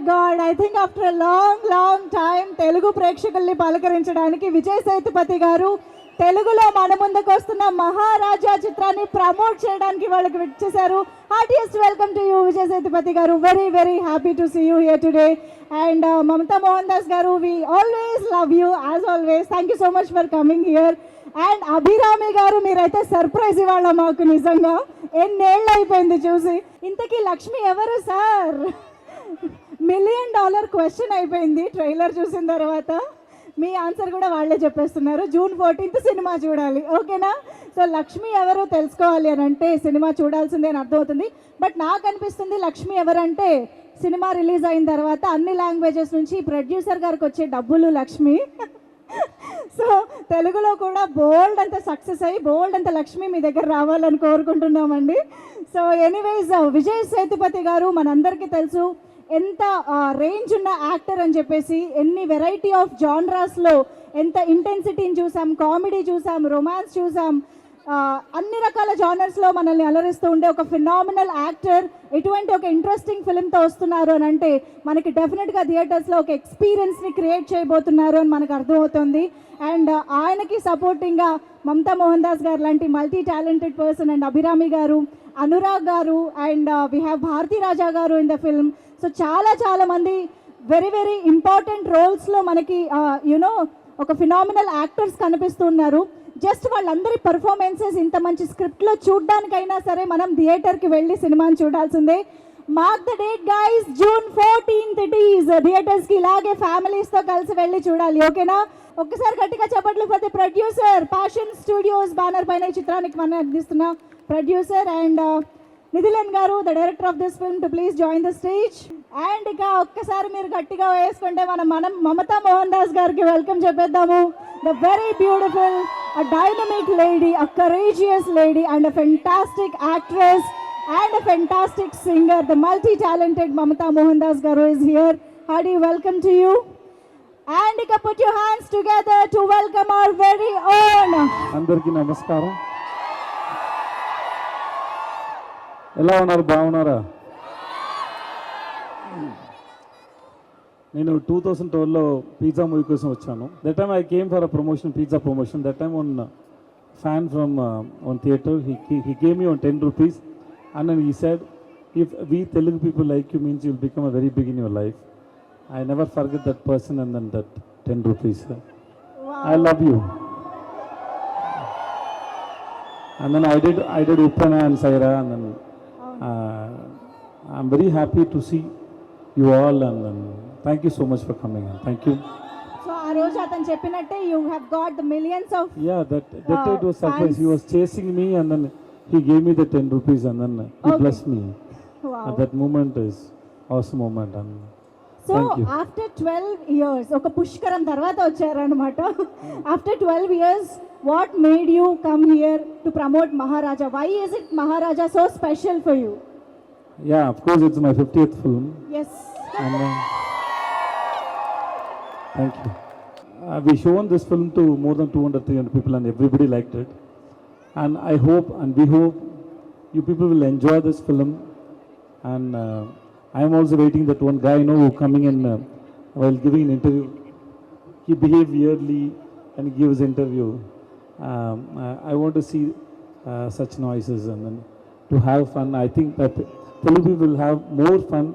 God, I think after long time Telugu ప్రేక్షకుల్ని పలకరించడానికి విజయ్ సేతుపతి గారు తెలుగులో మన ముందుకు వస్తున్న మహారాజా చిత్రాన్ని ప్రమోట్ చేయడానికి వాళ్ళకి విచ్చేశారు. Heartiest welcome to you Vijay Sethupathi గారు. Very happy to see you here today. And Mamta Mohan Das గారు, we always love you as always. Thank you so much for coming here. And Abhirami గారు, మీరైతే సర్ప్రైజ్ ఇవాళ మాకు, నిజంగా ఎన్నేళ్ళు అయిపోయింది చూసి. ఇంతకీ లక్ష్మి ఎవరు సార్? $1 million క్వశ్చన్ అయిపోయింది ట్రైలర్ చూసిన తర్వాత. మీ ఆన్సర్ కూడా వాళ్ళే చెప్పేస్తున్నారు. June 14th సినిమా చూడాలి, ఓకేనా? సో లక్ష్మి ఎవరో తెలుసుకోవాలి అని అంటే సినిమా చూడాల్సిందే అని అర్థమవుతుంది. బట్ నాకు అనిపిస్తుంది లక్ష్మి ఎవరంటే సినిమా రిలీజ్ అయిన తర్వాత అన్ని లాంగ్వేజెస్ నుంచి ప్రొడ్యూసర్ గారికి వచ్చే డబ్బులు లక్ష్మి. సో తెలుగులో కూడా బోల్డ్ అంత సక్సెస్ అయ్యి బోల్డ్ అంత లక్ష్మి మీ దగ్గర రావాలని కోరుకుంటున్నామండి. సో ఎనీవేస్, విజయ్ సేతుపతి గారు మనందరికీ తెలుసు ఎంత రేంజ్ ఉన్న యాక్టర్ అని చెప్పేసి. ఎన్ని వెరైటీ ఆఫ్ జాన్రాస్లో ఎంత ఇంటెన్సిటీని చూసాం, కామెడీ చూసాం, రొమాన్స్ చూసాం, అన్ని రకాల జానర్స్లో మనల్ని అలరిస్తూ ఉండే ఒక ఫినామినల్ యాక్టర్. ఎటువంటి ఒక ఇంట్రెస్టింగ్ ఫిల్మ్తో వస్తున్నారు అని అంటే మనకి డెఫినెట్గా థియేటర్స్లో ఒక ఎక్స్పీరియన్స్ని క్రియేట్ చేయబోతున్నారు అని మనకు అర్థమవుతుంది. అండ్ ఆయనకి సపోర్టింగ్గా మమతా మోహన్ దాస్ గారు లాంటి multi talented person, and Abhirami గారు, అనురాగ్ గారు, అండ్ వీ హ్యావ్ భారతీ రాజా గారు ఇన్ ద ఫిల్మ్. సో చాలా మంది వెరీ ఇంపార్టెంట్ రోల్స్లో మనకి యునో ఒక ఫినామినల్ యాక్టర్స్ కనిపిస్తున్నారు. జస్ట్ వాళ్ళందరి పర్ఫార్మెన్సెస్ ఇంత మంచి స్క్రిప్ట్లో చూడడానికైనా సరే మనం థియేటర్కి వెళ్ళి సినిమాని చూడాల్సిందే. Mark the date guys, June 14th it is. థియేటర్స్కి ఇలాగే ఫ్యామిలీస్తో కలిసి వెళ్ళి చూడాలి, ఓకేనా? ఒక్కసారి గట్టిగా చెప్పట్లు పోతే ప్రొడ్యూసర్, ప్యాషన్ స్టూడియోస్ బ్యానర్ పైన ఈ చిత్రానికి మనం అందిస్తున్న ప్రొడ్యూసర్ అండ్ నిధిలన్ గారు, the director of this film, to please join the stage. And ఇక ఒక్కసారి మీరు గట్టిగా వేసుకుంటే మనం మమతా మోహన్ దాస్ గారికి వెల్కమ్ చెప్పేద్దాము. The very beautiful, a dynamic lady, a courageous lady, and a fantastic actress and a fantastic singer. The multi-talented Mamata Mohan Das Garu is here. Hearty welcome to you. And you can put your hands together to welcome our very own. అందరికీ నమస్కారం. ఎలా ఉన్నారు? బాగున్నారా? నేను 2012లో pizza movie కోసం వచ్చాను. That time I came for a promotion, pizza promotion. That time one fan from one theatre, he gave me on 10 rupees and then he said, if we Telugu people like you means you'll become a very big in your life. I never forget that person and then that 10 rupees. Wow. I love you. And then I did Uppana and Saira, and then I'm very happy to see you all, and then thank you so much for coming in. Thank you. So ఆ రోజు అతను చెప్పినట్టే you have got the millions of Yeah, that it was surprise. He was chasing me and then he gave me the 10 rupees and then he blessed me. Wow. That moment is awesome moment, and so thank you. After 12 years ఒక పుష్కరం తర్వాత వచ్చారనమాట. After 12 years, what made you come here to promote Maharaja? Why is it Maharaja so special for you? Yeah, of course it's my 50th film. Yes. And thank you. We shown this film to more than 200-300 people and everybody liked it. And I hope and we hope you people will enjoy this film. And I am also waiting that one guy, who coming in while giving an interview, he behaved weirdly and he gives interview. I want to see such noises and then to have fun. I think that Telugu will have more fun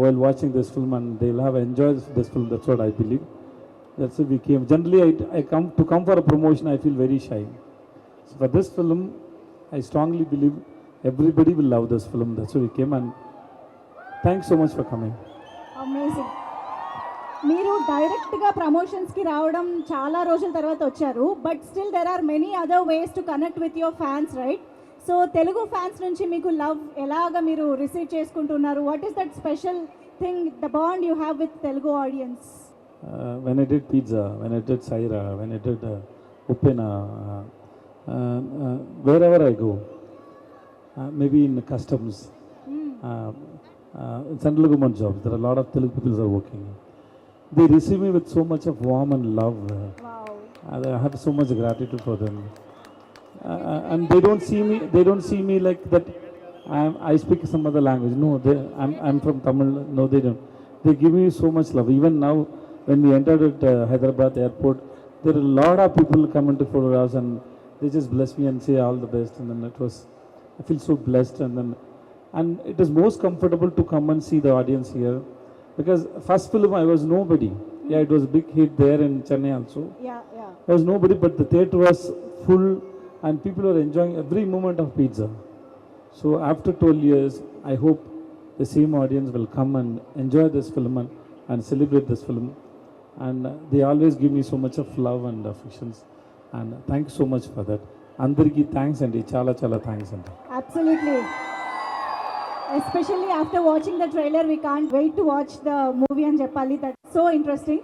while watching this film, and they will have enjoyed this film. That's what I believe. That's why we came. Generally, I come for a promotion. I feel very shy. So for this film, I strongly believe everybody will love this film. That's why we came, and thanks so much for coming. Amazing. మీరు డైరెక్ట్గా ప్రమోషన్స్కి రావడం చాలా రోజుల తర్వాత వచ్చారు, but still there are many other ways to connect with your fans, right? So Telugu fans నుంచి మీకు లవ్ ఎలాగ మీరు రిసీవ్ చేసుకుంటున్నారు? What is that special thing, the bond you have with Telugu audience? When I did Pizza, when I did Saira, when I did Uppena, wherever I go, maybe in customs, in central government jobs, there are a lot of Telugu people who are working. They receive me with so much of warm and love. Wow. I have so much gratitude for them. And they don't see me like that I speak some other language. No, I'm from Tamil. No, they don't. they give me so much love. Even now, when we entered at Hyderabad airport, there are a lot of people coming to photographs and they just bless me and say all the best. And then I feel so blessed. And it is most comfortable to come and see the audience here, because first film I was nobody. Yeah, it was a big hit there in Chennai also. Yeah, yeah. I was nobody, but the theatre was full and people were enjoying every moment of pizza. So after 12 years, I hope the same audience will come and enjoy this film and celebrate this film. And they always give me so much of love and affections. And thank you so much for that. Andariki thanks and chala chala thanks and. Absolutely. Especially after watching the trailer, we can't wait to watch the movie and Jappali. That's so interesting.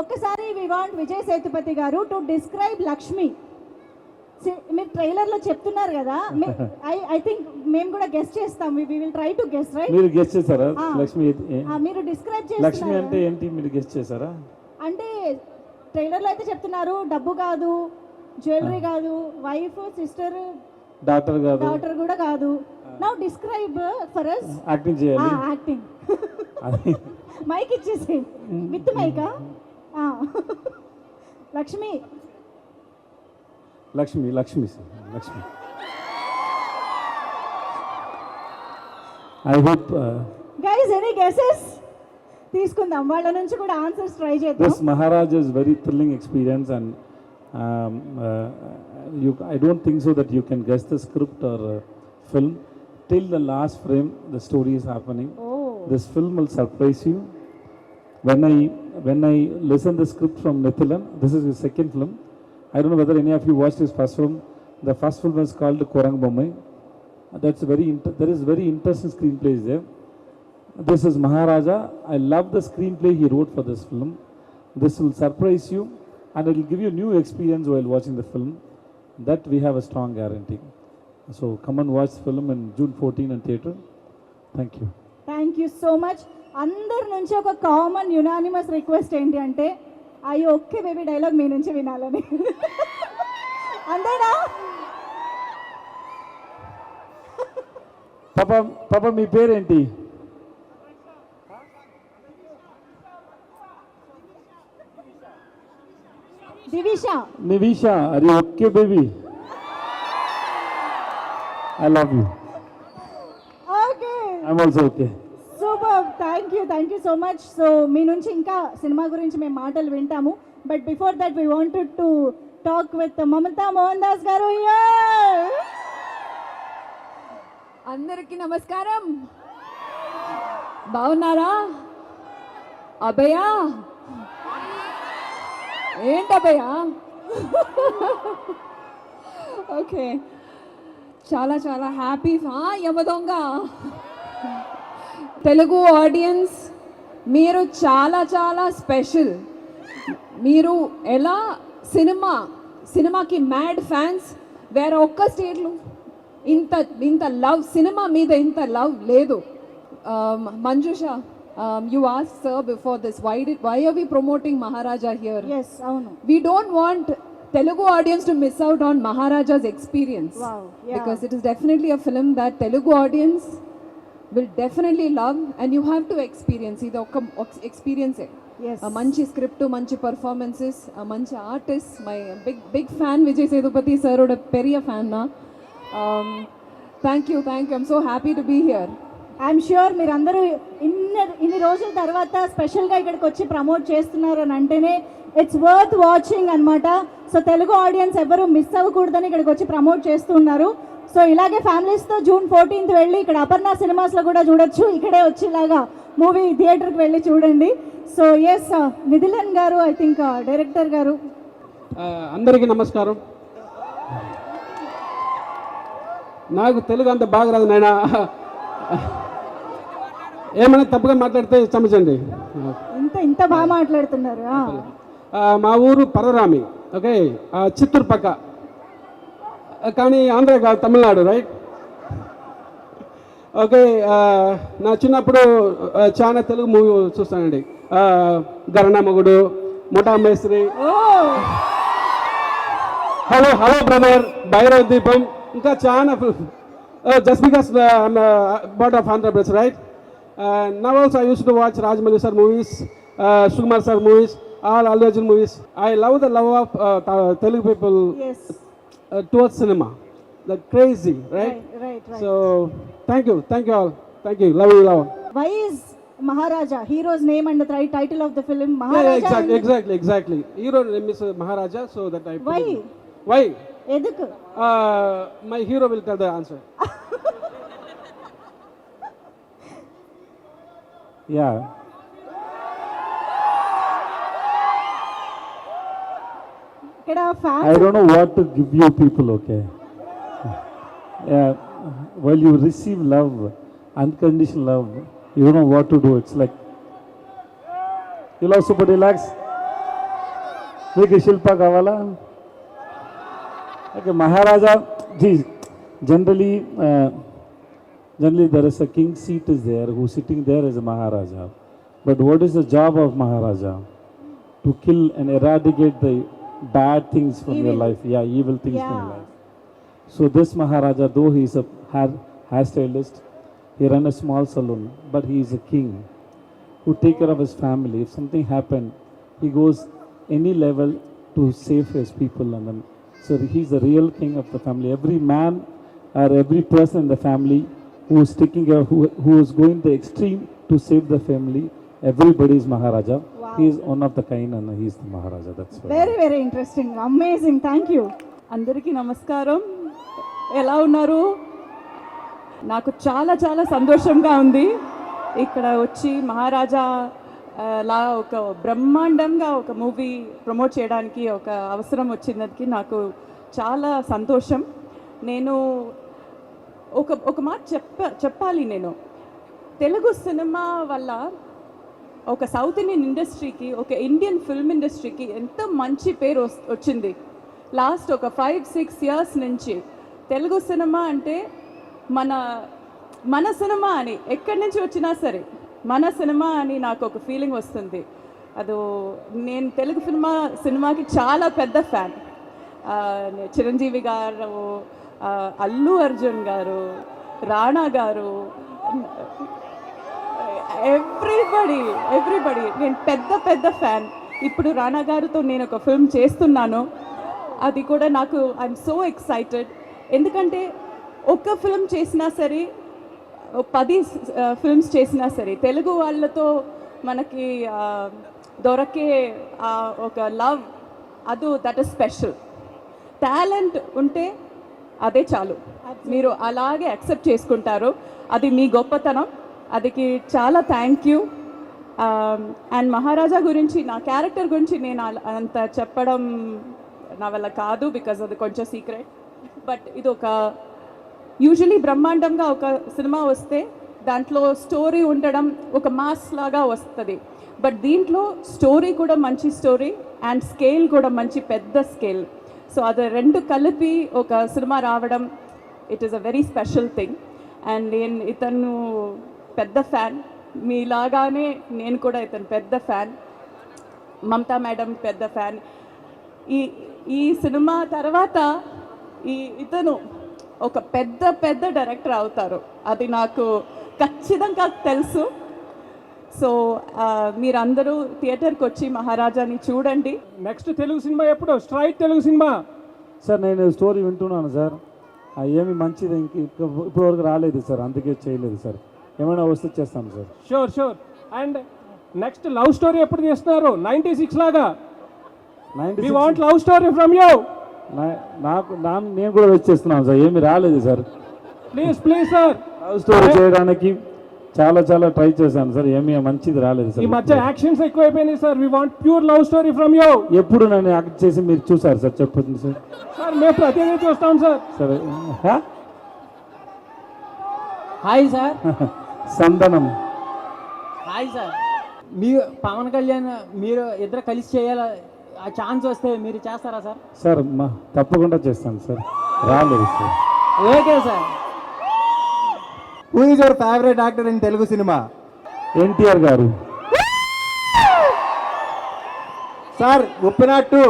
ఒక్కసారి we want Vijay Sethupathi గారు to describe Lakshmi. మీరు trailer లో చెప్తున్నారు కదా, I think మేము కూడా guess చేస్తాం. We will try to guess, right? మీరు గెస్ చేశారా లక్ష్మి? మీరు డిస్క్రైబ్ చేస్తున్నారు. లక్ష్మి అంటే ఏంటి మీరు గెస్ చేశారా? అంటే ట్రైలర్ లో అయితే చెప్తున్నారు డబ్బు కాదు, జ్యువెలరీ కాదు, వైఫ్, సిస్టర్, డాక్టర్ కాదు, డాక్టర్ కూడా కాదు. Now describe for us. Acting చేయాలి. యాక్టింగ్. మైక్ ఇచ్చేసి with mica. Lakshmi. Lakshmi Lakshmi Lakshmi. I hope guys any guesses తీసుకుందాం, వాళ్ళ నుంచి కూడా ఆన్సర్స్ ట్రై చేద్దాం. This Maharaj is very thrilling experience and I don't think so that you can guess the script or film till the last frame the story is happening. This film will surprise you. When I listen the script from Nithilan, this is his second film. I don't know whether any of you watched his first film. The first film was called Korang Bommai. That's there is very interesting screenplays there. This is Maharaja. I love the screenplay he wrote for this film. This will surprise you and it will give you a new experience while watching the film. That we have a strong guarantee. So come and watch the film in June 14 in theatre. Thank you. Thank you so much. అందరి నుంచి ఒక common unanimous request ఏంటి అంటే అయ్యో ఒకే baby dialogue మీ నుంచి వినాలని. అంతేనా? పాప మీ పేరేంటి? దివిషా. నివిషా. అరే okay baby, I love you. Okay, I'm also okay. Super. Thank you so much. So మీ నుంచి ఇంకా సినిమా గురించి మేము మాటలు వింటాము. But before that we wanted to talk with Mamta Mohan Das గారు. అందరికీ నమస్కారం. బాగున్నారా? అభయ ఏంటి అభయ? ఓకే, చాలా చాలా హ్యాపీ. యమదొంగ తెలుగు ఆడియన్స్ మీరు చాలా చాలా స్పెషల్. మీరు ఎలా సినిమాకి మ్యాడ్ ఫ్యాన్స్. వేరే ఒక్క స్టేట్లో ఇంత లవ్, సినిమా మీద ఇంత లవ్ లేదు. Manjusha, you asked sir before this, why are we promoting Maharaja here? Yes, avunu. We don't want Telugu audience to miss out on Maharaja's experience. Wow, yeah. Because it is definitely a film that Telugu audience will definitely love and you have to experience. Ido oka experience. Yes. A manchi script, manchi performances, a manchi artist. My big fan Vijay Sethupathi sir oda periya fan na. Thank you. I'm so happy to be here. I'm sure మీరందరూ ఇన్ని రోజుల తర్వాత స్పెషల్గా ఇక్కడికి వచ్చి promote చేస్తున్నారు అని అంటేనే ఇట్స్ వర్త్ వాచింగ్ అనమాట. సో తెలుగు ఆడియన్స్ ఎవరు మిస్ అవ్వకూడదని ఇక్కడికి వచ్చి ప్రమోట్ చేస్తున్నారు. సో ఇలాగే ఫ్యామిలీస్తో June 14th వెళ్ళి ఇక్కడ అపర్ణ సినిమాస్లో కూడా చూడొచ్చు. ఇక్కడే వచ్చి ఇలాగా మూవీ థియేటర్కి వెళ్ళి చూడండి. సో ఎస్, నిధిలన్ గారు, ఐ థింక్ డైరెక్టర్ గారు. అందరికీ నమస్కారం. నాకు తెలుగు అంత బాగా రాదు నాయన, ఏమైనా తప్పుగా మాట్లాడితే క్షమించండి. ఇంత బాగా మాట్లాడుతున్నారు. మా ఊరు పరరామి, ఓకే, చిత్తూరు పక్క, కానీ ఆంధ్ర కాదు, తమిళనాడు, రైట్? ఓకే, నా చిన్నప్పుడు చాలా తెలుగు మూవీ చూస్తానండి. గరణ మొగుడు, ముఠా మేస్త్రి, హలో బ్రదర్, భైరవ దీపం, ఇంకా చాలా, just because bat of Andhra Pradesh, right? Now also I used to watch Rajmouli sir movies, Sukumar sir movies, all Allu Arjun movies. I love the love of Telugu people Yes. Towards cinema. They're crazy, right? Right. So thank you all. Thank you. Love you. Why is Maharaja hero's name and the title of the film Yeah, Maharaja? exactly. Hero name is Maharaja, so that I. Why? Why? Edukku? My hero will tell the answer. Yeah. ఇక్కడ I fans don't know what to give you people, okay? Yeah, while you receive love, unconditional love, you don't know what to do. It's like, you love super deluxe? మీకు శిల్ప కావాలా? Okay, Maharaja, geez, generally there is a king seat is there, who's sitting there as a Maharaja. But what is the job of Maharaja? To kill and eradicate the bad things from your Evil. life. Yeah, evil things from your Yeah. life. So this Maharaja, though he is a hairstylist, he ran a small salon, but he is a king who take care of his family. If something happened, he goes any level to save his people, and then so he's the real king of the family. Every man or every person in the family who is taking care, who is going the extreme to save the family, everybody is Maharaja. Wow. He is one of the kind, and he is the Maharaja. That's why. Very interesting, amazing. Thank you. అందరికీ నమస్కారం. ఎలా ఉన్నారు? నాకు చాలా చాలా సంతోషంగా ఉంది ఇక్కడ వచ్చి మహారాజా లా ఒక బ్రహ్మాండంగా ఒక మూవీ ప్రమోట్ చేయడానికి ఒక అవసరం వచ్చినందుకు నాకు చాలా సంతోషం. నేను ఒక మాట చెప్పాలి. నేను తెలుగు సినిమా వల్ల ఒక సౌత్ ఇండియన్ ఇండస్ట్రీకి, ఒక ఇండియన్ ఫిల్మ్ ఇండస్ట్రీకి ఎంతో మంచి పేరు వచ్చింది. లాస్ట్ ఒక 5-6 ఇయర్స్ నుంచి తెలుగు సినిమా అంటే మన సినిమా అని ఎక్కడి నుంచి వచ్చినా సరే మన సినిమా అని నాకు ఒక ఫీలింగ్ వస్తుంది. నేను తెలుగు సినిమాకి చాలా పెద్ద ఫ్యాన్. చిరంజీవి గారు, అల్లు అర్జున్ గారు, రాణా గారు, ఎవ్రీబడి నేను పెద్ద ఫ్యాన్. ఇప్పుడు రాణా గారితో నేను ఒక ఫిల్మ్ చేస్తున్నాను. అది కూడా నాకు ఐఎమ్ సో ఎక్సైటెడ్. ఎందుకంటే ఒక్క ఫిల్మ్ చేసినా సరే, 10 ఫిల్మ్స్ చేసినా సరే, తెలుగు వాళ్ళతో మనకి దొరకే ఒక love, that is special. Talent ఉంటే అదే చాలు, మీరు అలాగే యాక్సెప్ట్ చేసుకుంటారు. అది మీ గొప్పతనం. అదికి చాలా థ్యాంక్ యూ. అండ్ మహారాజా గురించి, నా క్యారెక్టర్ గురించి నేను అంత చెప్పడం నా వల్ల కాదు, బికాజ్ అది కొంచెం సీక్రెట్. బట్ ఇది ఒక యూజువలీ బ్రహ్మాండంగా ఒక సినిమా వస్తే దాంట్లో స్టోరీ ఉండడం ఒక మాస్ లాగా వస్తుంది. బట్ దీంట్లో స్టోరీ కూడా మంచి స్టోరీ అండ్ స్కేల్ కూడా మంచి పెద్ద స్కేల్. సో అది రెండు కలిపి ఒక సినిమా రావడం, it is a very special thing. And నేను ఇతను పెద్ద ఫ్యాన్, మీలాగానే నేను కూడా ఇతను పెద్ద ఫ్యాన్. మమతా మేడం పెద్ద ఫ్యాన్. ఈ సినిమా తర్వాత ఇతను ఒక పెద్ద డైరెక్టర్ అవుతారు, అది నాకు ఖచ్చితంగా తెలుసు. సో మీరందరూ థియేటర్కి వచ్చి మహారాజాని చూడండి. నెక్స్ట్ తెలుగు సినిమా ఎప్పుడు? Straight Telugu cinema. సార్ నేను స్టోరీ వింటున్నాను సార్, ఏమి మంచిది ఇప్పుడు వరకు రాలేదు సార్, అందుకే చేయలేదు సార్. ఏమైనా వస్తే చేస్తాను sir. Sure. And next love story ఎప్పుడు చేస్తున్నారు? 96 లాగా. We want love story from you. నేను కూడా వచ్చేస్తున్నాను సార్, ఏమి రాలేదు sir. Please sir. Love story చేయడానికి చాలా ట్రై చేశాను సార్, ఏమీ మంచిది రాలేదు సార్. ఈ మధ్య యాక్షన్స్ ఎక్కువైపోయినాయి sir. We want pure love story from you. ఎప్పుడు నన్ను యాక్ట్ చేసి మీరు చూసారు సార్? చెప్పండి సార్. సార్ మేము ప్రతిదీ చూస్తాం సార్. సరే. Hi sir. సందనం. Hi sir. మీరు పవన్ కళ్యాణ్ మీరు ఇద్దరు కలిసి చేయాల, ఆ ఛాన్స్ వస్తే మీరు చేస్తారా సార్? సార్ తప్పకుండా చేస్తాను సార్, రాలేదు sir. Okay sir. Who is your favourite actor in Telugu cinema? NTR గారు. సార్ ఉప్పెన 2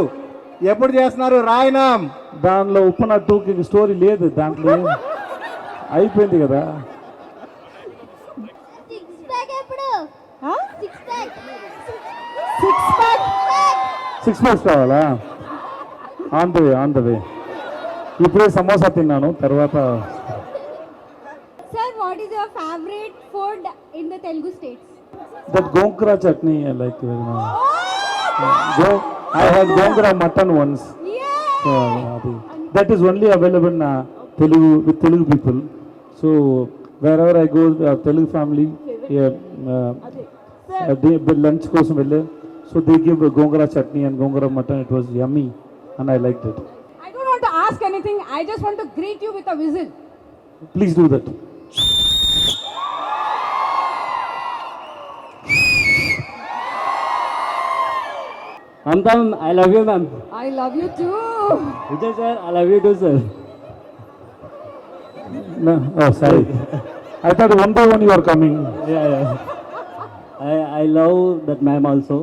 ఎప్పుడు చేస్తున్నారు? రాయనాం. దానిలో ఉప్పన 2కి స్టోరీ లేదు, దాంట్లో అయిపోయింది కదా. సిక్స్ ప్యాక్ 6 months కావాలా? On the way. ఇప్పుడే సమోసా తిన్నాను, తర్వాత Sir, what is your favorite food in the Telugu states? That gongura chutney I like very much. I had gongura mutton once. So, that is only available in Telugu with Telugu people. So wherever I go, Telugu family, lunch కోసం వెళ్ళే. So they give gongura chutney and gongura mutton. It was yummy and I liked it. I don't want to ask anything. I just want to greet you with a whistle. Please do that. Antam, I love you, ma'am. I love you too. Vijay sir, I love you too, sir. No, oh sorry. I thought one by one you are coming. Yeah. I love that ma'am also.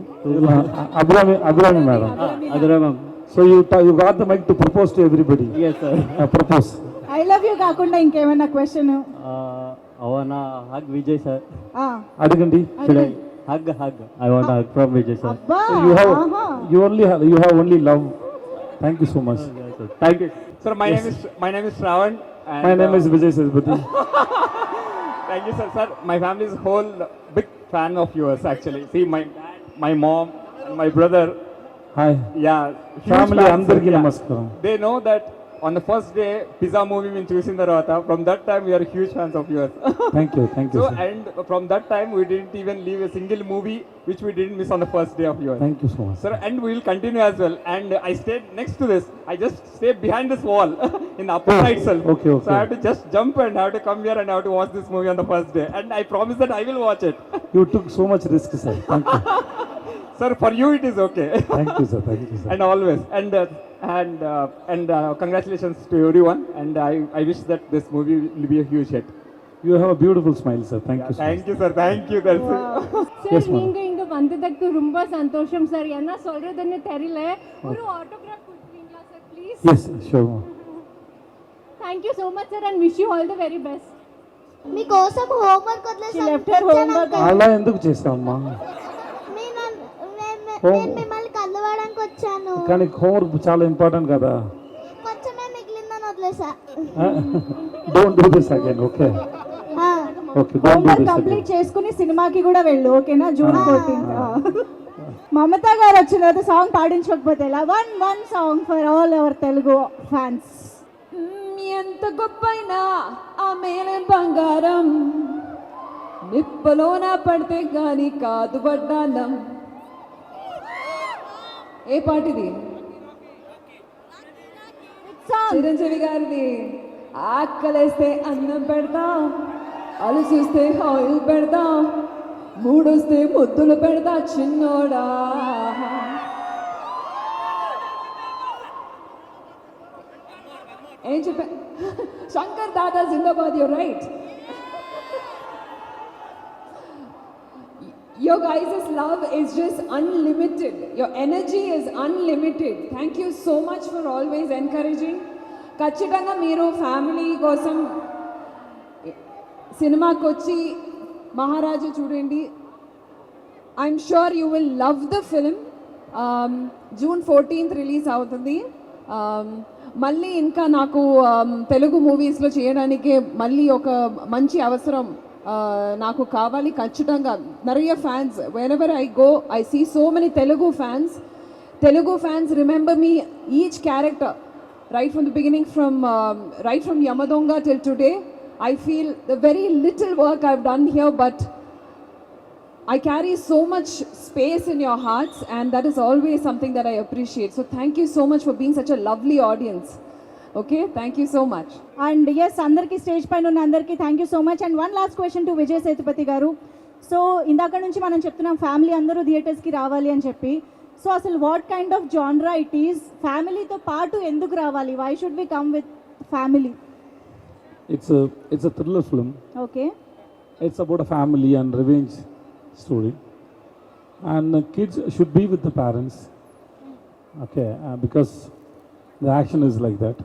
Abhrami madam. Adura ma'am. So you got the mic to propose to everybody. Yes, sir. Propose. I love you కాకుండా ఇంకేమైనా question? I wanna hug Vijay sir. అడగండి. Should I hug? I want a hug from Vijay sir. అబ్బా So you have only love. Thank you so much. Yes, sir. Thank you. Sir, my name is Shravan. And, My name is Vijay Sesbati. Thank you, sir. Sir, my family is whole big fan of yours. Actually, see my dad, my mom, and my brother. Hi. Yeah, huge Family fans, sir. అందరికీ Yeah. నమస్కారం. They know that on the first day pizza movie we choosing the Rata. From that time we are huge fans of yours. Thank you. So Sir. and from that time we didn't even leave a single movie which we didn't miss on the first day of yours. Thank you so much. Sir, and we will continue as well. And I stayed next to this. I just stayed behind this wall in the upper right itself. Okay. So I have to just jump and have to come here and have to watch this movie on the first day. And I promise that I will watch it. You took so much risk, sir. Thank you. Sir, for you it is okay. Thank you, sir. Thank you, sir. And always. And congratulations to everyone. And I wish that this movie will be a huge hit. You have a beautiful smile, sir. Thank you so much. Thank you, sir. Thank you. That's it. Sir, Yes, ma'am. நீங்க இங்க வந்ததுக்கு ரொம்ப சந்தோஷம் sir. என்ன சொல்றதுன்னு தெரியல. ஒரு autograph கொடுப்பீங்களா sir please? Yes, sure. ma'am. Thank you so much sir and wish you all the very best. మీకోసం homework She left her homework. అలా ఎందుకు చేసావమ్మా? నేను మిమ్మల్ని కలవడానికి వచ్చాను. కానీ హోంవర్క్ చాలా ఇంపార్టెంట్ కదా. కొంచెమే మిగిలిందని వదిలేసా. Don't do this again. Okay okay, don't do homework this complete again. చేసుకుని సినిమాకి కూడా వెళ్ళు, ఓకేనా? June 14th. మమతా గారు వచ్చిన తర్వాత సాంగ్ పాడించకపోతే ఎలా? One song for all our Telugu fans. ఎంత గొప్పైనా ఆ మేలే బంగారం, నిప్పలోన పడితే గాని కాదు వడ్డానం. ఏ పాటిది? చిరంజీవి గారిది. ఆకలేస్తే అన్నం పెడతాం, అలుసూస్తే ఆయిల్ పెడతాం, మూడొస్తే ముద్దులు పెడతా చిన్నోడా. ఏం చెప్పా? Shankar Dada Zindabad. Your right. Your guys' love is just unlimited. Your energy is unlimited. Thank you so much for always encouraging. ఖచ్చితంగా మీరు ఫ్యామిలీ కోసం సినిమాకి వచ్చి మహారాజా చూడండి. I'm sure you will love the film. June 14th release అవుతుంది. మళ్ళీ ఇంకా నాకు తెలుగు మూవీస్లో చేయడానికి మళ్ళీ ఒక మంచి అవసరం నాకు కావాలి ఖచ్చితంగా. நிறைய fans, whenever I go I see so many Telugu fans remember me, each character right from the beginning, right from Yamadonga till today. I feel the very little work I've done here, but I carry so much space in your hearts, and that is always something that I appreciate. So thank you so much for being such a lovely audience. Okay, thank you so much. And yes, అందరికీ stage పైన ఉన్న అందరికీ thank you so much. And one last question to Vijay Sethupathi garu. So ఇందాక నుంచి మనం చెప్తున్నాం family అందరూ థియేటర్స్కి రావాలి అని చెప్పి. సో అసలు what kind of genre it is? ఫ్యామిలీతో పాటు ఎందుకు రావాలి? Why should we come with family? It's a thriller film. Okay. It's about a family and revenge story. And kids should be with the parents. Okay, because the action is like that.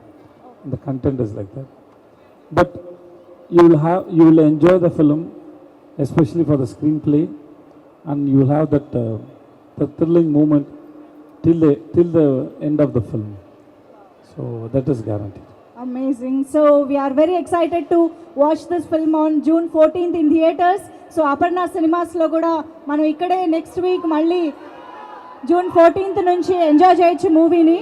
The content is like that. But you will enjoy the film, especially for the screenplay and you will have that thrilling moment till the end of the film. So that is guaranteed. Amazing. So we are very excited to watch this film on June 14th in theaters. So Aparna Cinemas లో కూడా మనం ఇక్కడే next week మళ్ళీ June 14th నుంచి enjoy చేయొచ్చు మూవీని.